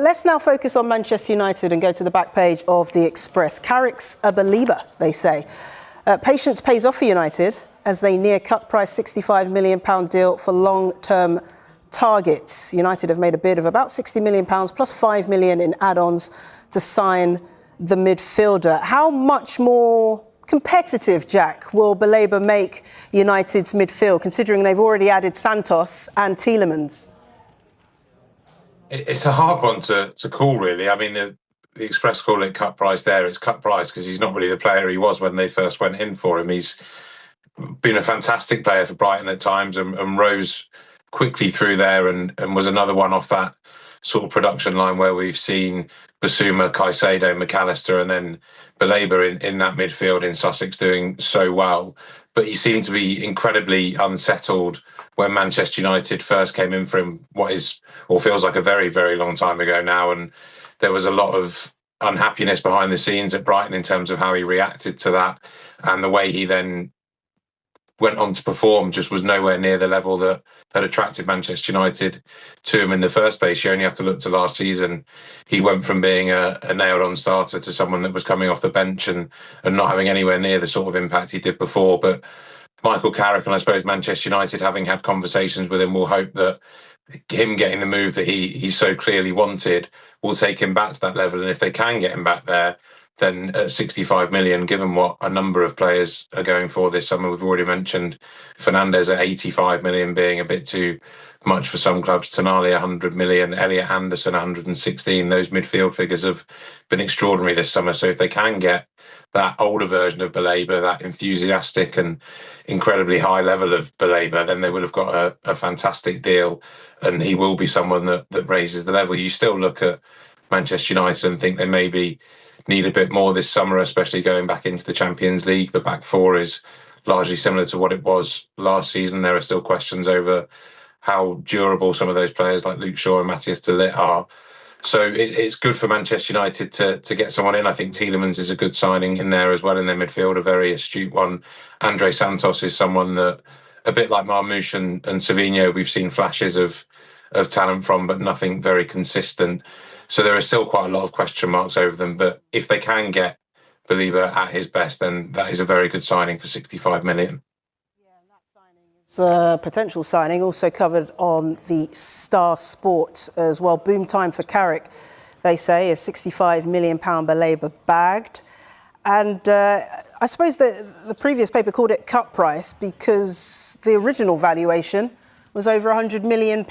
Let's now focus on Manchester United and go to the back page of the Express. Carrick's a Baleba, they say. Patience pays off for United as they near cut price £65 million deal for long-term targets. United have made a bid of about £60 million plus £5 million in add-ons to sign the midfielder. How much more competitive, Jack, will Baleba make United's midfield, considering they've already added Santos and Tielemans? It's a hard one to call, really. I mean, the Express call it cut price there. It's cut price because he's not really the player he was when they first went in for him. He's been a fantastic player for Brighton at times and rose quickly through there and was another one off that sort of production line where we've seen Basuma, Caicedo, McAllister and then Baleba in that midfield in Sussex doing so well. But he seemed to be incredibly unsettled when Manchester United first came in for him, what is or feels like a very, very long time ago now. And there was a lot of unhappiness behind the scenes at Brighton in terms of how he reacted to that. And the way he then went on to perform just was nowhere near the level that had attracted Manchester United to him in the first place. You only have to look to last season. He went from being a nailed-on starter to someone that was coming off the bench and not having anywhere near the sort of impact he did before. But Michael Carrick and I suppose Manchester United, having had conversations with him, will hope that him getting the move that he so clearly wanted will take him back to that level. And if they can get him back there, then at 65 million, given what a number of players are going for this summer, we've already mentioned Fernandes at 85 million being a bit too much for some clubs, Tonali 100 million, Elliot Anderson 116. Those midfield figures have been extraordinary this summer. So if they can get that older version of Baleba, that enthusiastic and incredibly high level of Baleba, then they will have got a fantastic deal and he will be someone that raises the level. You still look at Manchester United and think they maybe need a bit more this summer, especially going back into the Champions League. The back four is largely similar to what it was last season. There are still questions over how durable some of those players like Luke Shaw and Matthias de Ligt are. So it's good for Manchester United to get someone in. I think Tielemans is a good signing in there as well in their midfield, a very astute one. Andre Santos is someone that, a bit like Marmoush and Savinho, we've seen flashes of talent from, but nothing very consistent. So there are still quite a lot of question marks over them. But if they can get Baleba at his best, then that is a very good signing for 65 million. Yeah, and that signing is a potential signing, also covered on the Star Sport as well. Boom time for Carrick, they say, is £65 million Baleba bagged. And I suppose the previous paper called it cut price because the original valuation was over £100 million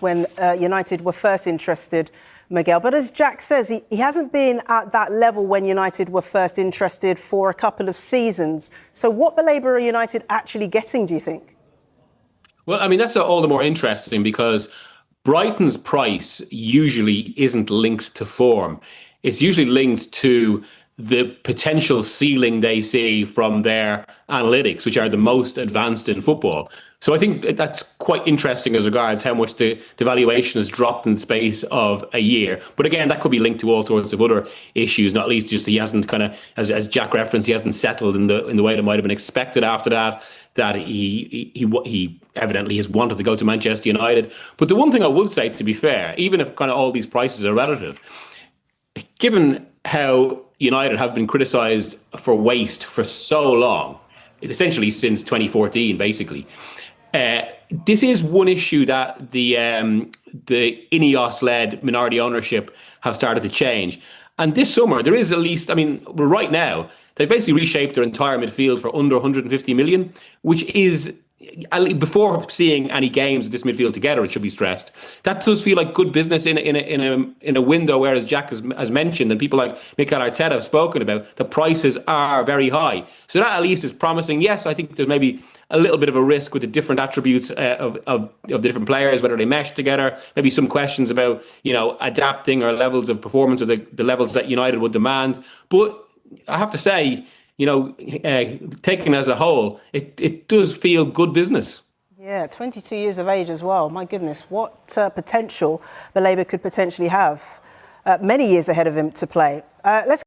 when United were first interested, Miguel. But as Jack says, he hasn't been at that level when United were first interested for a couple of seasons. So what Baleba are United actually getting, do you think? Well, I mean, that's all the more interesting because Brighton's price usually isn't linked to form. It's usually linked to the potential ceiling they see from their analytics, which are the most advanced in football. So I think that's quite interesting as regards how much the valuation has dropped in the space of a year. But again, that could be linked to all sorts of other issues, not least just he hasn't kind of, as Jack referenced, he hasn't settled in the way that might have been expected after that he evidently has wanted to go to Manchester United. But the one thing I would say, to be fair, even if kind of all these prices are relative, given how United have been criticised for waste for so long, essentially since 2014, basically. This is one issue that the Ineos-led minority ownership have started to change. And this summer, there is at least, I mean, right now, they've basically reshaped their entire midfield for under 150 million, which is, before seeing any games of this midfield together, it should be stressed, that does feel like good business in a window where, as Jack has mentioned, and people like Mikel Arteta have spoken about, the prices are very high. So that at least is promising. Yes, I think there's maybe a little bit of a risk with the different attributes of the different players, whether they mesh together. Maybe some questions about, adapting or levels of performance or the levels that United would demand. But I have to say, taken as a whole, it does feel good business. Yeah, 22 years of age as well. My goodness, what potential Baleba could potentially have. Many years ahead of him to play. Let's